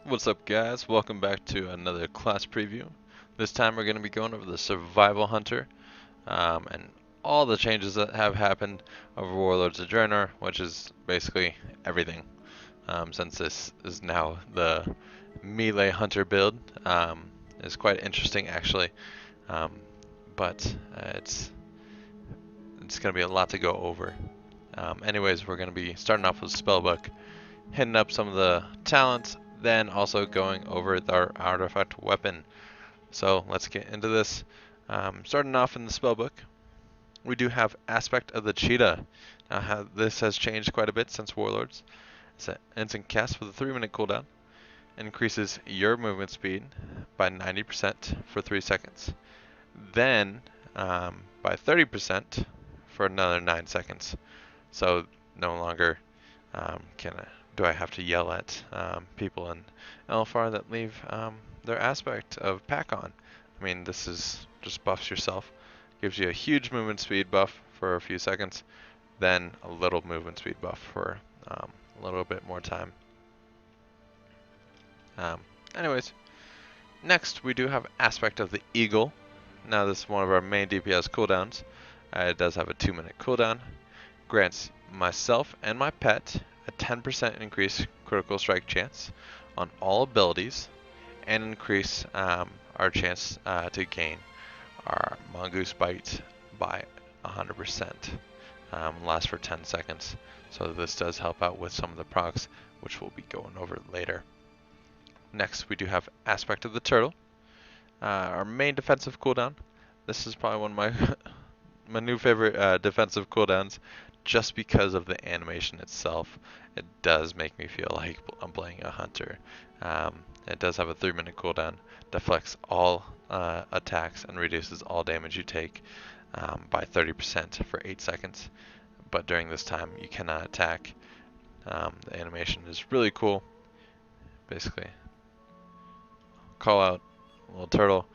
What's up, guys? Welcome back to another class preview. This time we're going to be going over the Survival Hunter and all the changes that have happened over Warlord's Adjourner, which is basically everything, since this is now the Melee Hunter build. It's quite interesting, actually, um, but it's going to be a lot to go over. Anyways, we're going to be starting off with Spellbook, hitting up some of the talents, then also going over our artifact weapon. So let's get into this. Starting off in the spellbook, we do have Aspect of the Cheetah. Now this has changed quite a bit since Warlords. It's an instant cast with a 3-minute cooldown. Increases your movement speed by 90% for 3 seconds. Then by 30% for another 9 seconds. So no longer do I have to yell at people in LFR that leave their aspect of pack on. I mean, this is just buffs yourself. Gives you a huge movement speed buff for a few seconds, then a little movement speed buff for a little bit more time. Um, anyways, next we do have Aspect of the Eagle. Now this is one of our main DPS cooldowns. It does have a 2-minute cooldown. Grants myself and my pet a 10% increased critical strike chance on all abilities, and increase our chance to gain our Mongoose Bite by 100%. Lasts for 10 seconds. So this does help out with some of the procs, which we'll be going over later. Next, we do have Aspect of the Turtle. Our main defensive cooldown. This is probably one of my my new favorite defensive cooldowns, just because of the animation itself. It does make me feel like I'm playing a hunter. It does have a 3-minute cooldown, deflects all attacks and reduces all damage you take by 30% for 8 seconds. But during this time, you cannot attack. The animation is really cool. Basically, call out a little turtle,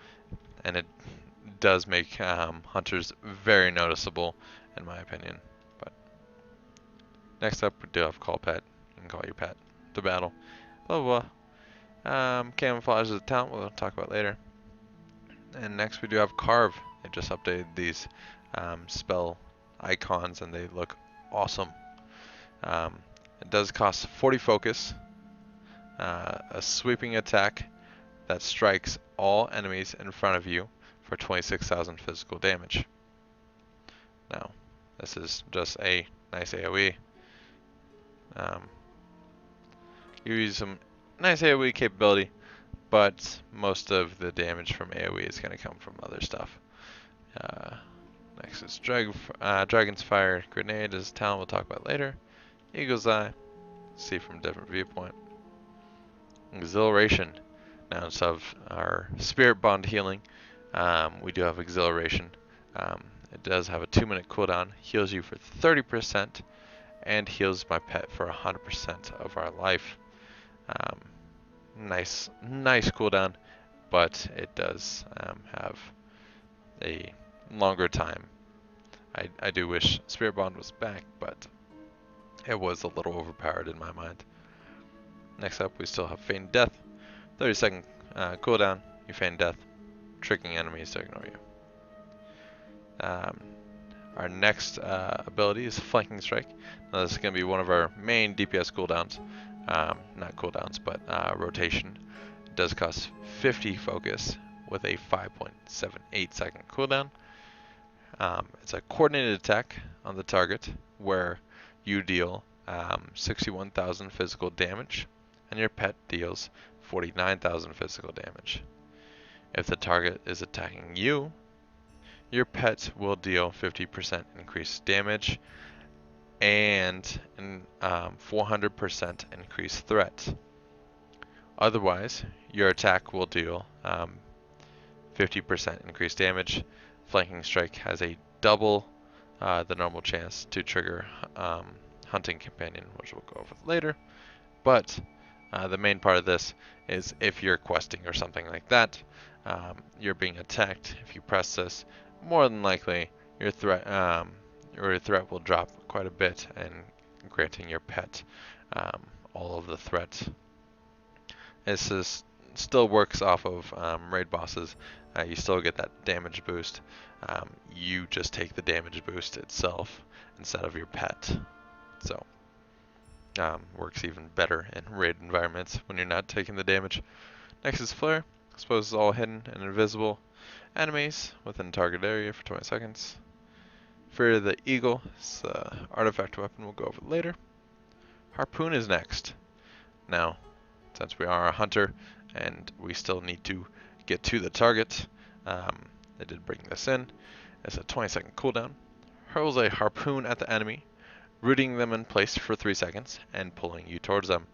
and it does make hunters very noticeable, in my opinion. But next up, we do have Call Pet. You can call your pet to battle. Blah blah blah. Camouflage is a talent we'll talk about later. And next we do have Carve. They just updated these spell icons and they look awesome. It does cost 40 focus. A sweeping attack that strikes all enemies in front of you for 26,000 physical damage. Now, this is just a nice AoE. You use some nice AoE capability, but most of the damage from AoE is going to come from other stuff. Next is Dragon's Fire Grenade is a talent we'll talk about later. Eagle's Eye, see from a different viewpoint. Exhilaration. Now instead of our Spirit Bond healing, we do have Exhilaration. It does have a 2-minute cooldown, heals you for 30%, and heals my pet for 100% of our life. Nice cooldown, but it does have a longer time. I do wish Spirit Bond was back, but it was a little overpowered in my mind. Next up, we still have Feign Death. 30-second cooldown, you feign death, tricking enemies to ignore you. Our next ability is Flanking Strike. Now this is going to be one of our main DPS cooldowns. Not cooldowns, but rotation. It does cost 50 focus with a 5.78 second cooldown. It's a coordinated attack on the target where you deal 61,000 physical damage and your pet deals 49,000 physical damage. If the target is attacking you, your pet will deal 50% increased damage and 400% increased threat. Otherwise, your attack will deal 50% increased damage. Flanking Strike has a double the normal chance to trigger Hunting Companion, which we'll go over later. But the main part of this is if you're questing or something like that, you're being attacked. If you press this, more than likely your threat will drop quite a bit, and granting your pet all of the threat. It's just still works off of raid bosses. You still get that damage boost. You just take the damage boost itself instead of your pet. So works even better in raid environments when you're not taking the damage. Next is Flare. Exposes all hidden and invisible enemies within target area for 20 seconds. Fear of the Eagle is the artifact weapon we'll go over later. Harpoon is next. Now, since we are a hunter and we still need to get to the target, I did bring this in. It's a 20-second cooldown. Hurls a harpoon at the enemy, rooting them in place for 3 seconds and pulling you towards them.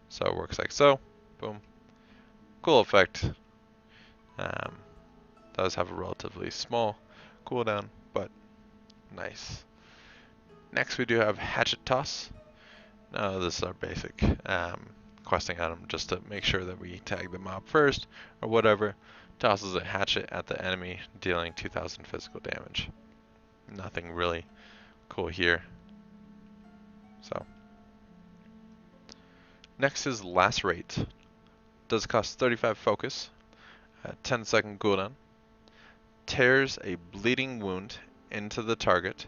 So it works like so. Boom. Cool effect. Does have a relatively small cooldown, but nice. Next we do have Hatchet Toss. Now this is our basic questing item just to make sure that we tag the mob first or whatever. Tosses a hatchet at the enemy, dealing 2,000 physical damage. Nothing really cool here. So next is Lacerate. Does cost 35 focus, 10-second cooldown. Tears a bleeding wound into the target,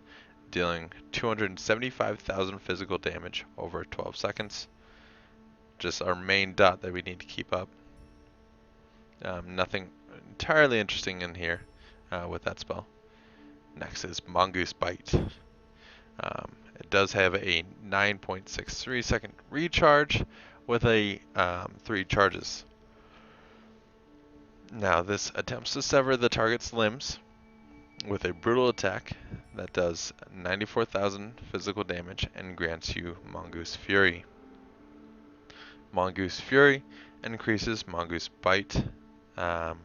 dealing 275,000 physical damage over 12 seconds. Just our main dot that we need to keep up. Nothing entirely interesting in here with that spell. Next is Mongoose Bite. It does have a 9.63 second recharge with a 3 charges. Now this attempts to sever the target's limbs with a brutal attack that does 94,000 physical damage and grants you Mongoose Fury. Mongoose Fury increases Mongoose Bite by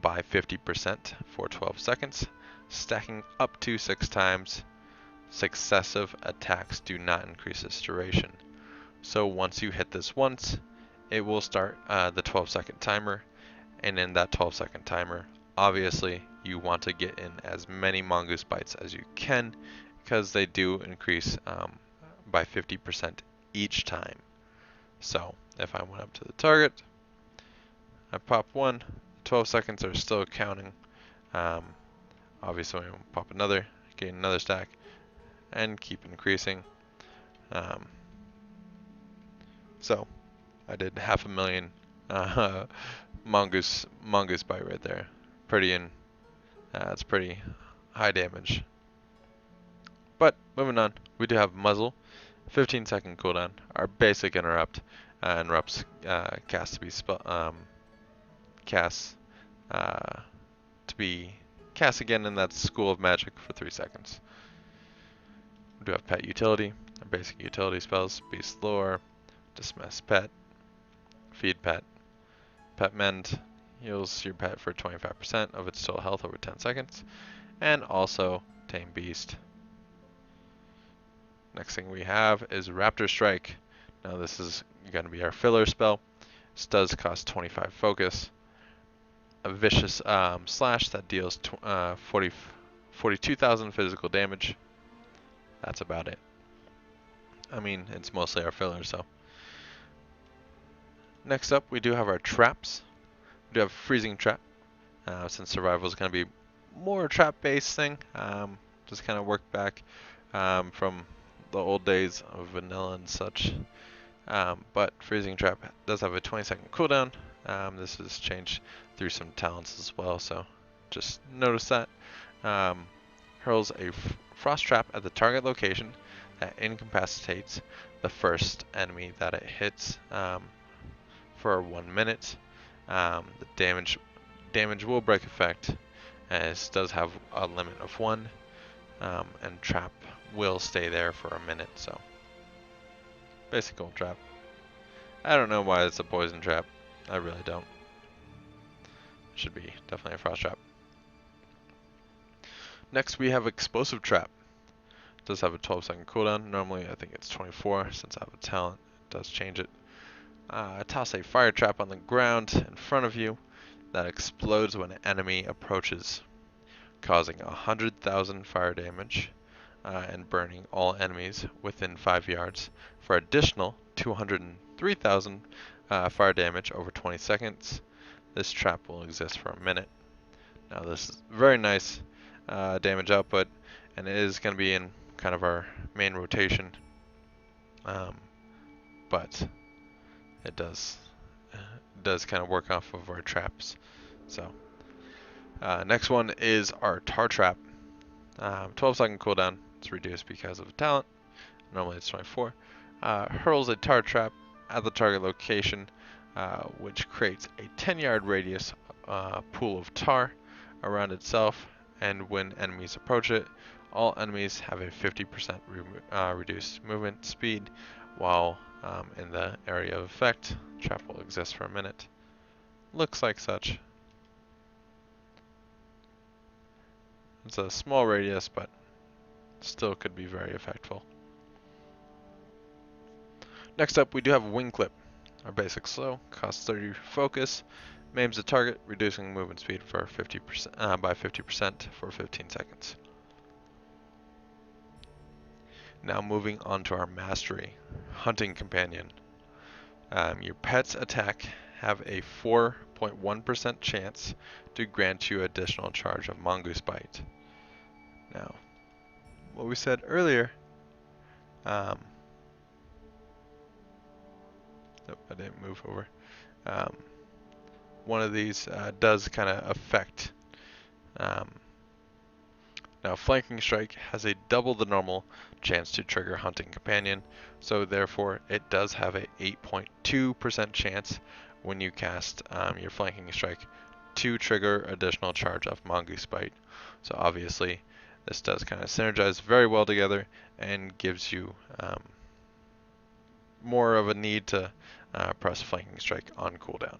50% for 12 seconds, stacking up to 6 times. Successive attacks do not increase its duration. So once you hit this once, it will start the 12-second timer, and in that 12-second timer, obviously you want to get in as many Mongoose Bites as you can, because they do increase by 50% each time. So if I went up to the target, I pop one, 12 seconds are still counting. Obviously, I'm going to pop another, gain another stack, and keep increasing. So I did 500,000 mongoose bite right there. It's pretty high damage. But moving on, we do have muzzle, 15-second cooldown. Our basic interrupt interrupts cast to be cast again in that school of magic for 3 seconds. We do have pet utility. Our basic utility spells: beast lore, dismiss pet, feed pet, pet mend, heals your pet for 25% of its total health over 10 seconds, and also tame beast. Next thing we have is Raptor Strike. Now this is going to be our filler spell. This does cost 25 focus. A vicious slash that deals 42,000 physical damage. That's about it. I mean, it's mostly our filler, so. Next up, we do have our traps. We do have Freezing Trap. Since survival is going to be more a trap-based thing, just kind of work back from the old days of vanilla and such. But Freezing Trap does have a 20-second cooldown. This is changed through some talents as well, so just notice that. Hurls a Frost Trap at the target location that incapacitates the first enemy that it hits for 1 minute. The damage will break effect, as it does have a limit of 1, and trap will stay there for a minute. So basic old trap. I don't know why it's a poison trap. I really don't. Should be definitely a frost trap. Next we have Explosive Trap. It does have a 12-second cooldown. Normally I think it's 24. Since I have a talent, it does change it. Toss a fire trap on the ground in front of you that explodes when an enemy approaches, causing 100,000 fire damage and burning all enemies within 5 yards for additional 203,000 fire damage over 20 seconds. This trap will exist for a minute. Now this is very nice damage output, and it is going to be in kind of our main rotation, but it does kind of work off of our traps. So next one is our tar trap. 12-second cooldown. It's reduced because of talent. Normally it's 24. Hurls a tar trap at the target location, which creates a 10-yard radius pool of tar around itself, and when enemies approach it, all enemies have a 50% reduced movement speed, while in the area of effect, trap will exist for a minute. Looks like such. It's a small radius, but still could be very effectful. Next up, we do have Wing Clip. Our basic slow, costs 30 focus, maims the target, reducing movement speed for 50% by 50% for 15 seconds. Now moving on to our mastery, Hunting Companion. Your pet's attack have a 4.1% chance to grant you additional charge of Mongoose Bite. Now, what we said earlier, I didn't move over. One of these does kind of affect. Now, Flanking Strike has a double the normal chance to trigger Hunting Companion, so therefore it does have a 8.2% chance when you cast your Flanking Strike to trigger additional charge of Mongoose Bite. So obviously, this does kind of synergize very well together and gives you more of a need to press Flanking Strike on cooldown.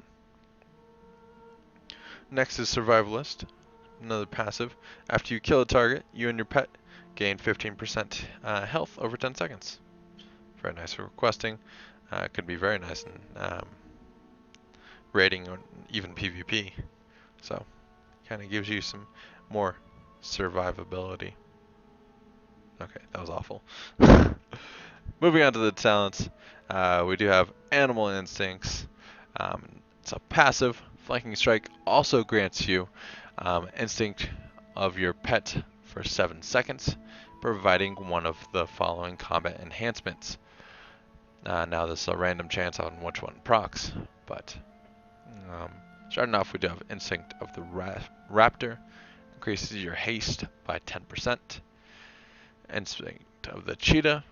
Next is Survivalist, another passive. After you kill a target, you and your pet gain 15% health over 10 seconds. Very nice for questing. Could be very nice in raiding or even PvP. So, kind of gives you some more survivability. Okay, that was awful. Moving on to the talents, we do have Animal Instincts. It's a passive. Flanking Strike also grants you instinct of your pet for 7 seconds, providing one of the following combat enhancements. Now this is a random chance on which one procs, but starting off we do have Instinct of the Raptor, increases your haste by 10%. Instinct of the Cheetah,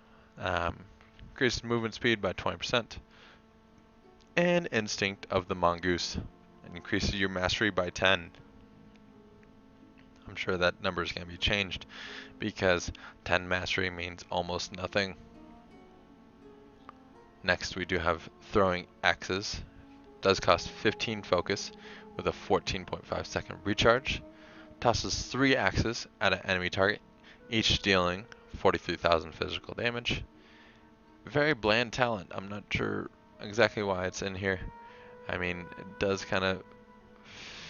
increases movement speed by 20%. And Instinct of the Mongoose, increases your mastery by 10. I'm sure that number is going to be changed because 10 mastery means almost nothing. Next we do have Throwing Axes. Does cost 15 focus with a 14.5 second recharge. Tosses 3 axes at an enemy target, each dealing 43,000 physical damage. Very bland talent. I'm not sure exactly why it's in here. I mean, it does kind of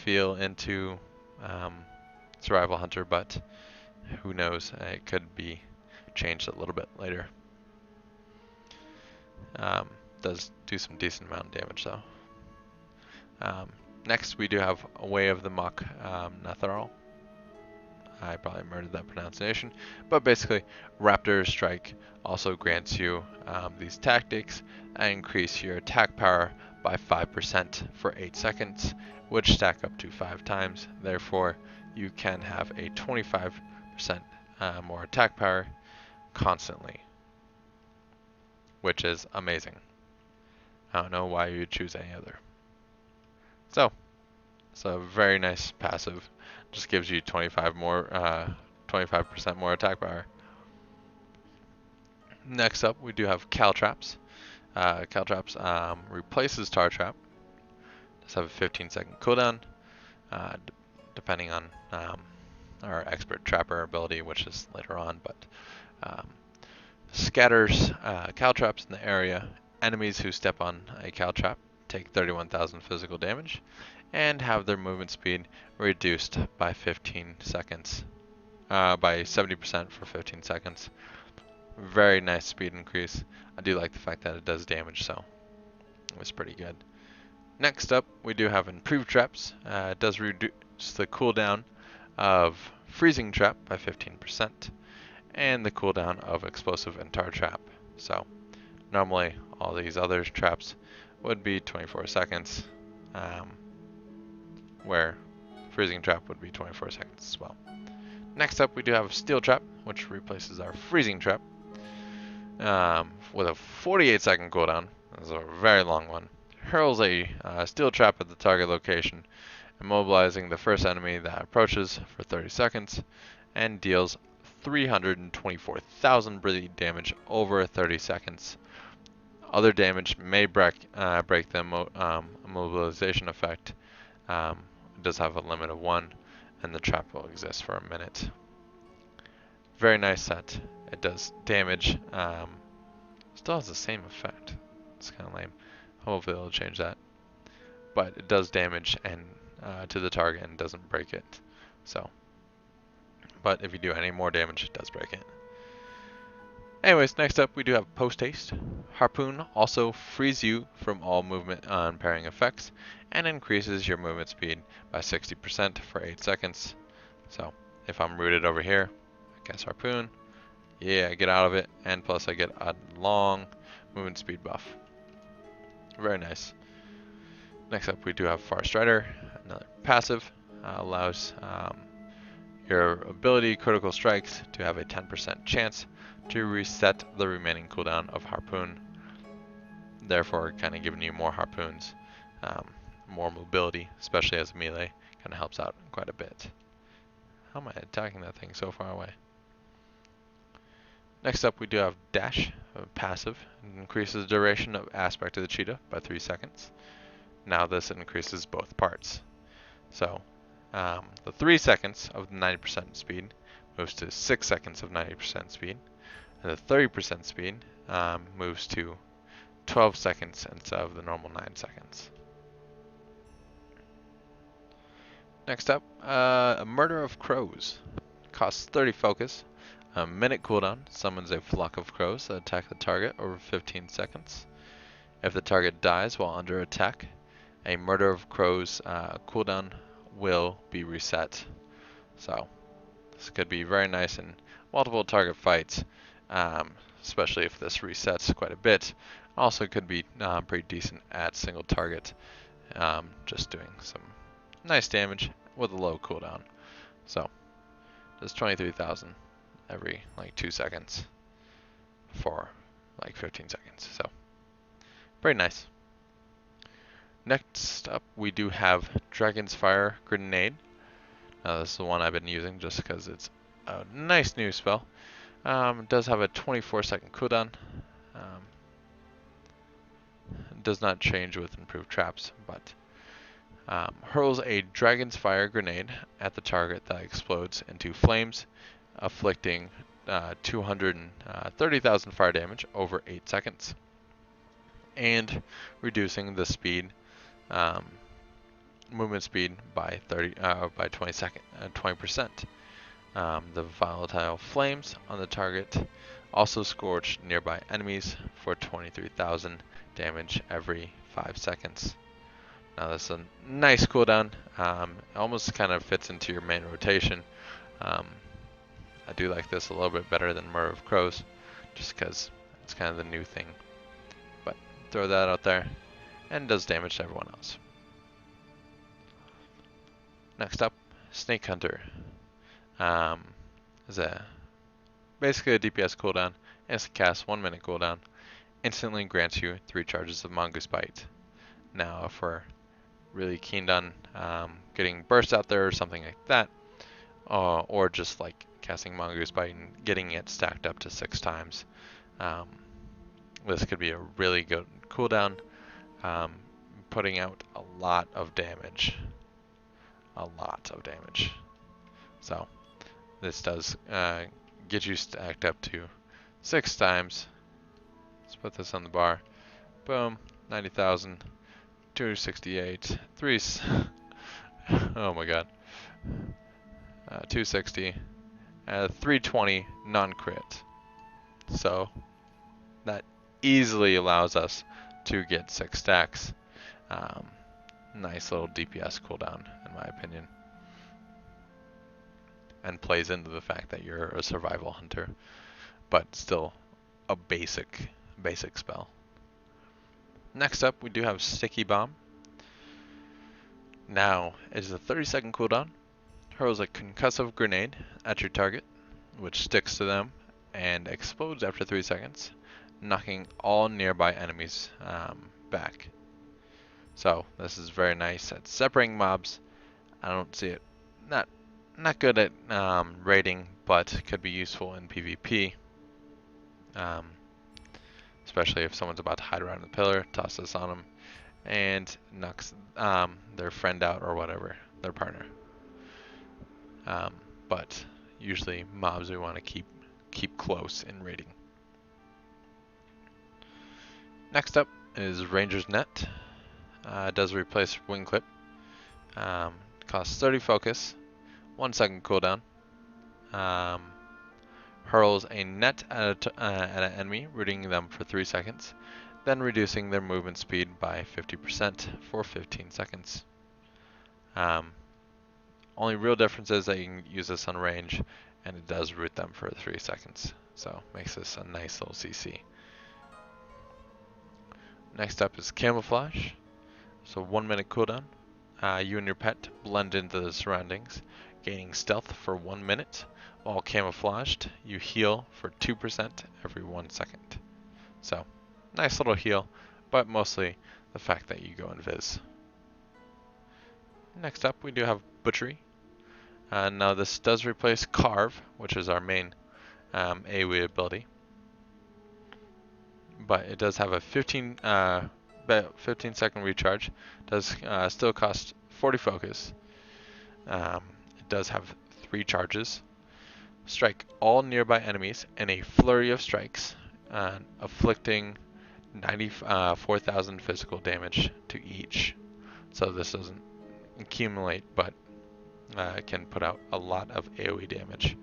feel into Survival Hunter, but who knows? It could be changed a little bit later. Does do some decent amount of damage though. Next, we do have A Way of the Mock Natharal. I probably murdered that pronunciation, but basically, Raptor Strike also grants you these tactics and increase your attack power by 5% for 8 seconds, which stack up to 5 times. Therefore, you can have a 25% more attack power constantly, which is amazing. I don't know why you would choose any other. So, it's a very nice passive. Just gives you 25% more attack power. Next up, we do have Caltraps. Caltraps replaces Tar Trap. Does have a 15-second cooldown, depending on our Expert Trapper ability, which is later on. But scatters Caltraps in the area. Enemies who step on a Caltrap take 31,000 physical damage and have their movement speed reduced by 15 seconds, by 70% for 15 seconds. Very nice speed increase. I do like the fact that it does damage, so was pretty good. Next up, we do have improved traps. It does reduce the cooldown of freezing trap by 15% and the cooldown of explosive and tar trap. So normally all these other traps would be 24 seconds, where freezing trap would be 24 seconds as well. Next up, we do have steel trap, which replaces our freezing trap with a 48-second cooldown. This is a very long one. Hurls a steel trap at the target location, immobilizing the first enemy that approaches for 30 seconds, and deals 324,000 bleed damage over 30 seconds. Other damage may break the immobilization effect. It does have a limit of 1, and the trap will exist for a minute. Very nice set. It does damage. Still has the same effect. It's kind of lame. Hopefully they'll change that. But it does damage and to the target and doesn't break it. So, but if you do any more damage, it does break it. Anyways, next up we do have Post Haste. Harpoon also frees you from all movement unpairing effects and increases your movement speed by 60% for 8 seconds. So if I'm rooted over here, I guess Harpoon, yeah, I get out of it, and plus I get a long movement speed buff. Very nice. Next up we do have Far Strider, another passive, allows your ability critical strikes to have a 10% chance to reset the remaining cooldown of Harpoon, therefore kind of giving you more harpoons, more mobility, especially as melee, kind of helps out quite a bit. How am I attacking that thing so far away? Next up we do have Dash, a passive. It increases the duration of aspect of the cheetah by 3 seconds. Now this increases both parts. So the 3 seconds of 90% speed moves to 6 seconds of 90% speed. And the 30% speed moves to 12 seconds instead of the normal 9 seconds. Next up, a Murder of Crows. Costs 30 focus. A minute cooldown. Summons a flock of crows that attack the target over 15 seconds. If the target dies while under attack, a Murder of Crows cooldown will be reset. So this could be very nice in multiple target fights. Especially if this resets quite a bit. Also could be pretty decent at single target, just doing some nice damage with a low cooldown. So does 23,000 every like 2 seconds for like 15 seconds. So pretty nice. Next up we do have Dragon's Fire Grenade. Now this is the one I've been using just because it's a nice new spell. It does have a 24-second cooldown. It does not change with improved traps, but hurls a Dragon's Fire grenade at the target that explodes into flames, afflicting 230,000 fire damage over 8 seconds, and reducing the speed, movement speed by 20%. The volatile flames on the target also scorch nearby enemies for 23,000 damage every 5 seconds. Now this is a nice cooldown. It almost kind of fits into your main rotation. I do like this a little bit better than Murder of Crows, just because it's kind of the new thing. But throw that out there, and it does damage to everyone else. Next up, Snake Hunter. Is basically a DPS cooldown. Instant cast, 1 minute cooldown. Instantly grants you 3 charges of Mongoose Bite. Now, if we're really keen on getting burst out there or something like that, or just like casting Mongoose Bite and getting it stacked up to 6 times, this could be a really good cooldown, putting out a lot of damage. So this does get you stacked up to 6 times. Let's put this on the bar. Boom, 90,000, 268, 3. Oh my god, 260, 320 non-crit. So that easily allows us to get 6 stacks. Nice little DPS cooldown, in my opinion. And plays into the fact that you're a survival hunter, but still a basic spell. Next up, we do have Sticky Bomb. Now, it is a 30-second cooldown. Hurls a concussive grenade at your target, which sticks to them and explodes after 3 seconds, knocking all nearby enemies back. So this is very nice at separating mobs. I don't see it not good at raiding, but could be useful in PvP. Especially if someone's about to hide around the pillar, toss this on them, and knocks their friend out or whatever, their partner. But usually mobs we want to keep close in raiding. Next up is Ranger's Net. It does replace Wing Clip. Costs 30 focus, 1 second cooldown. Hurls a net at an enemy, rooting them for 3 seconds, then reducing their movement speed by 50% for 15 seconds. Only real difference is that you can use this on range, and it does root them for 3 seconds. So makes this a nice little CC. Next up is Camouflage. So 1 minute cooldown. You and your pet blend into the surroundings, gaining stealth for 1 minute. While camouflaged, you heal for 2% every 1 second. So, nice little heal, but mostly the fact that you go invis. Next up, we do have Butchery. Now this does replace Carve, which is our main AoE ability. But it does have a 15 second recharge. Does still cost 40 focus. It does have 3 charges. Strike all nearby enemies in a flurry of strikes, afflicting 94,000 physical damage to each. So this doesn't accumulate, but it can put out a lot of AoE damage.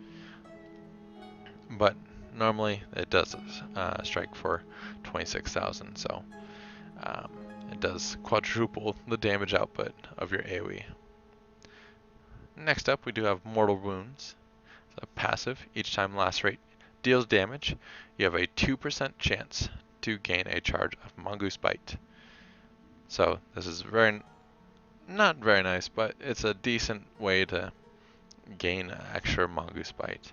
But normally it does strike for 26,000, so it does quadruple the damage output of your AoE. Next up, we do have Mortal Wounds. A passive, each time lacerate deals damage, you have a 2% chance to gain a charge of Mongoose Bite. So this is not very nice, but it's a decent way to gain extra Mongoose Bite.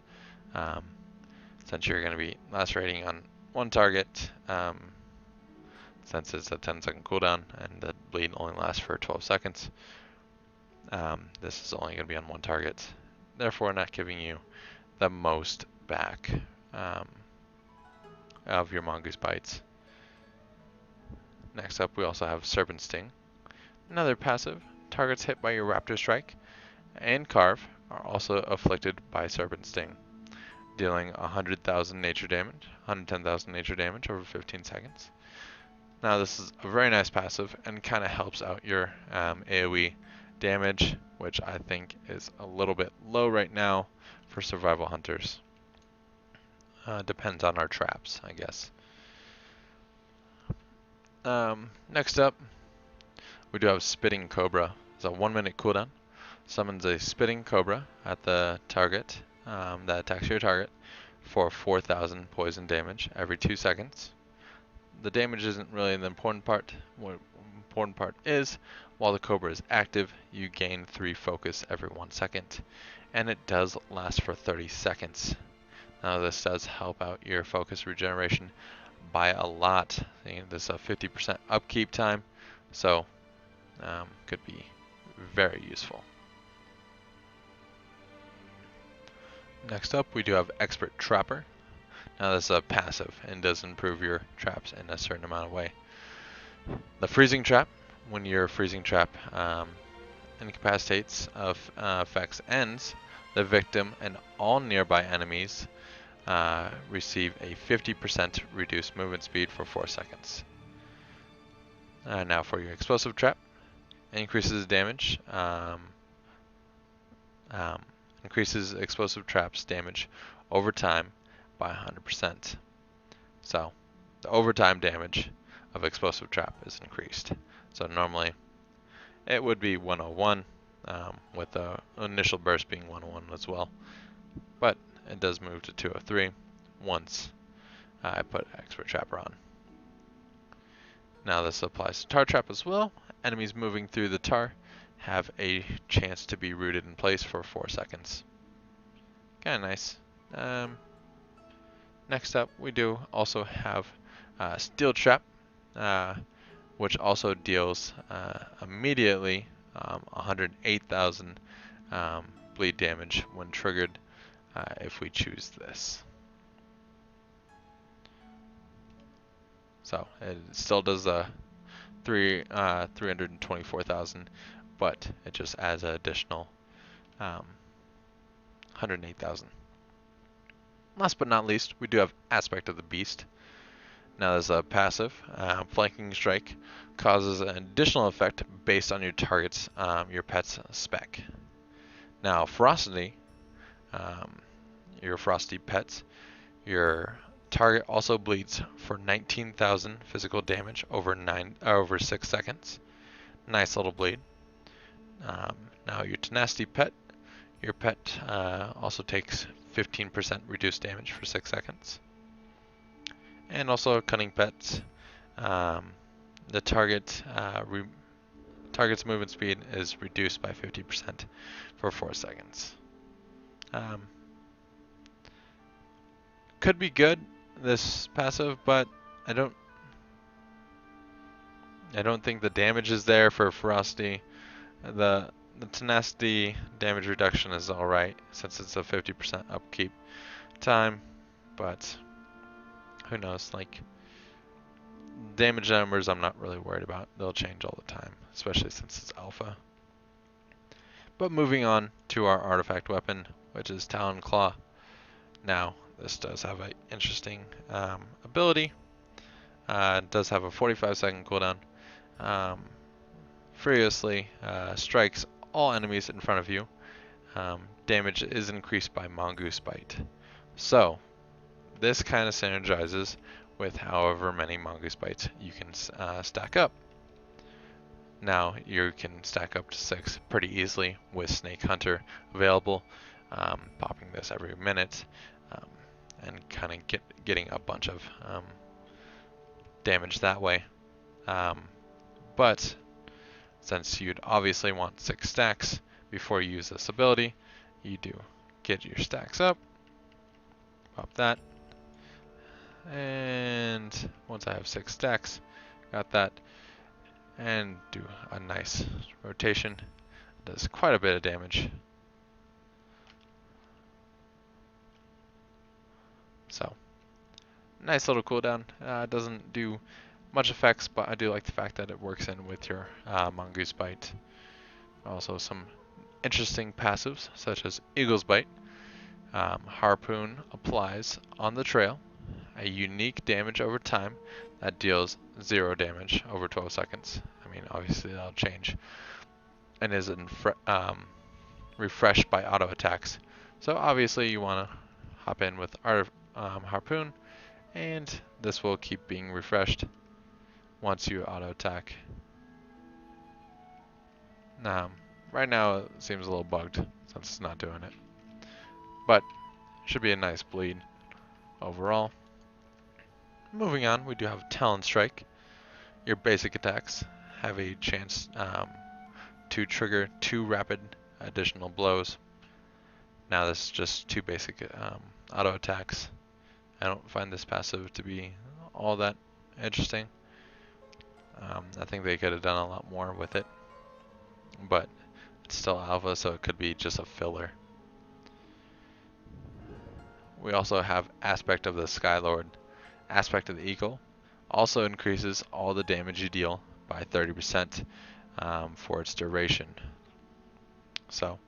Since you're going to be lacerating on one target, since it's a 10-second cooldown and the bleed only lasts for 12 seconds, this is only going to be on one target, therefore not giving you the most back of your Mongoose Bites. Next up, we also have Serpent Sting. Another passive. Targets hit by your Raptor Strike and Carve are also afflicted by Serpent Sting, dealing 100,000 nature damage, 110,000 nature damage over 15 seconds. Now this is a very nice passive and kind of helps out your AoE damage, which I think is a little bit low right now for survival hunters. Depends on our traps, I guess. Next up, we do have Spitting Cobra. It's a 1 minute cooldown. Summons a Spitting Cobra at the target that attacks your target for 4,000 poison damage every 2 seconds. The damage isn't really the important part. What the important part is, while the Cobra is active, you gain 3 focus every 1 second, and it does last for 30 seconds. Now this does help out your focus regeneration by a lot. This is a 50% upkeep time, so could be very useful. Next up, we do have Expert Trapper. Now this is a passive and does improve your traps in a certain amount of way. The Freezing Trap. When your Freezing Trap incapacitates effects ends, the victim and all nearby enemies receive a 50% reduced movement speed for 4 seconds. Now for your Explosive Trap. Increases damage. Increases explosive traps damage over time by 100%. So the overtime damage of explosive trap is increased. So normally it would be 101, with the initial burst being 101 as well. But it does move to 203 once I put expert trapper on. Now this applies to tar trap as well. Enemies moving through the tar have a chance to be rooted in place for 4 seconds. Kinda nice. Next up, we do also have steel trap, which also deals immediately 108,000 bleed damage when triggered if we choose this. So it still does 324,000, but it just adds an additional 108,000. Last but not least, we do have Aspect of the Beast. Now there's a passive. Flanking Strike causes an additional effect based on your target's, your pet's spec. Now Ferocity, your Frosty pets, your target also bleeds for 19,000 physical damage over 6 seconds. Nice little bleed. Now your Tenacity pet, your pet also takes 15% reduced damage for 6 seconds. And also Cunning Pets, the target's movement speed is reduced by 50% for 4 seconds. Could be good, this passive, but I don't think the damage is there for Ferocity. The Tenacity damage reduction is alright since it's a 50% upkeep time, but who knows, like, damage numbers I'm not really worried about. They'll change all the time, especially since it's alpha. But moving on to our artifact weapon, which is Talon Claw. Now, this does have an interesting ability. It does have a 45-second cooldown. Furiously strikes all enemies in front of you. Damage is increased by Mongoose Bite. So, this kind of synergizes with however many Mongoose Bites you can stack up. Now, you can stack up to 6 pretty easily with Snake Hunter available, popping this every minute, and kind of getting a bunch of damage that way. But since you'd obviously want 6 stacks before you use this ability, you do get your stacks up, pop that, and once I have 6 stacks, got that, and do a nice rotation. It does quite a bit of damage. So, nice little cooldown. Doesn't do much effects, but I do like the fact that it works in with your Mongoose Bite. Also some interesting passives, such as Eagle's Bite. Harpoon applies on the trail a unique damage over time that deals 0 damage over 12 seconds. I mean, obviously that'll change. And is refreshed by auto attacks. So obviously you want to hop in with Harpoon, and this will keep being refreshed once you auto attack. Right now it seems a little bugged since it's not doing it, but should be a nice bleed overall. Moving on, we do have Talon Strike. Your basic attacks have a chance to trigger 2 rapid additional blows. Now this is just 2 basic auto attacks. I don't find this passive to be all that interesting. I think they could have done a lot more with it, but it's still alpha, so it could be just a filler. We also have Aspect of the Skylord. Aspect of the Eagle also increases all the damage you deal by 30% for its duration. So,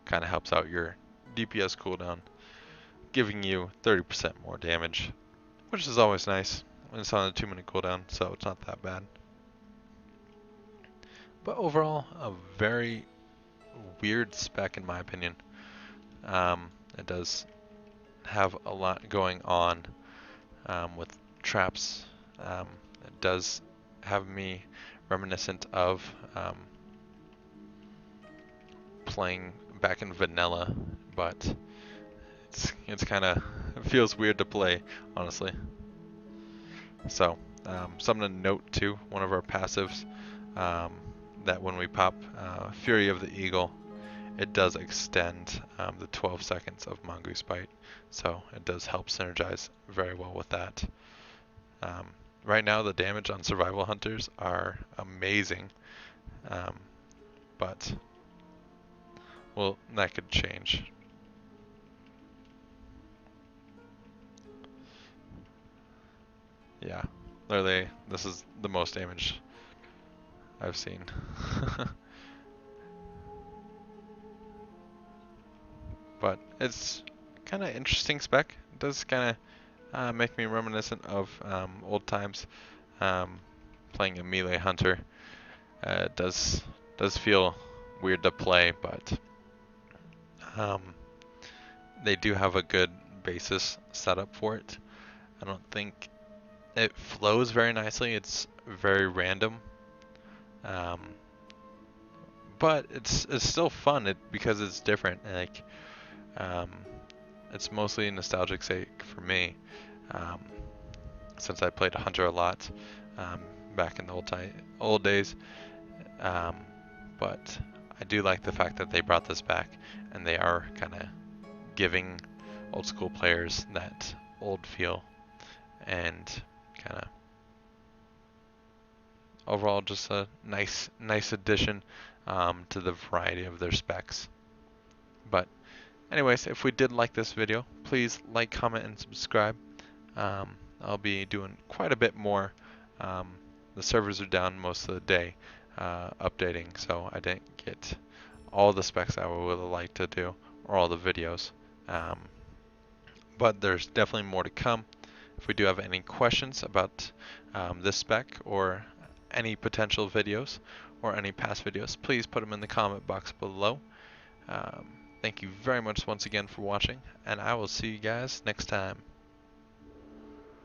kind of helps out your DPS cooldown, giving you 30% more damage, which is always nice. And it's on a 2-minute cooldown, so it's not that bad. But overall, a very weird spec in my opinion. It does have a lot going on with traps. It does have me reminiscent of playing back in vanilla, but it's kind of it feels weird to play, honestly. So something to note too, one of our passives, um, that when we pop Fury of the Eagle, it does extend the 12 seconds of Mongoose Bite, so it does help synergize very well with that. Um, right now, the damage on Survival Hunters are amazing, um, but well, that could change. Yeah, literally, this is the most damage I've seen. But it's kind of interesting spec. It does kind of make me reminiscent of old times um, playing a melee hunter. It does feel weird to play, but um, they do have a good basis set up for it. I don't think it flows very nicely. It's very random, um, but it's still fun because it's different. Like um, it's mostly nostalgic sake for me, um, since I played Hunter a lot um, back in the old days. Um, but I do like the fact that they brought this back, and they are kind of giving old school players that old feel, and kind of overall just a nice addition to the variety of their specs. But anyways, if we did like this video, please like, comment, and subscribe. I'll be doing quite a bit more. Um, the servers are down most of the day updating, so I didn't get all the specs I would have liked to do, or all the videos. Um, but there's definitely more to come. If we do have any questions about this spec or any potential videos or any past videos, please put them in the comment box below. Um, thank you very much once again for watching, and I will see you guys next time.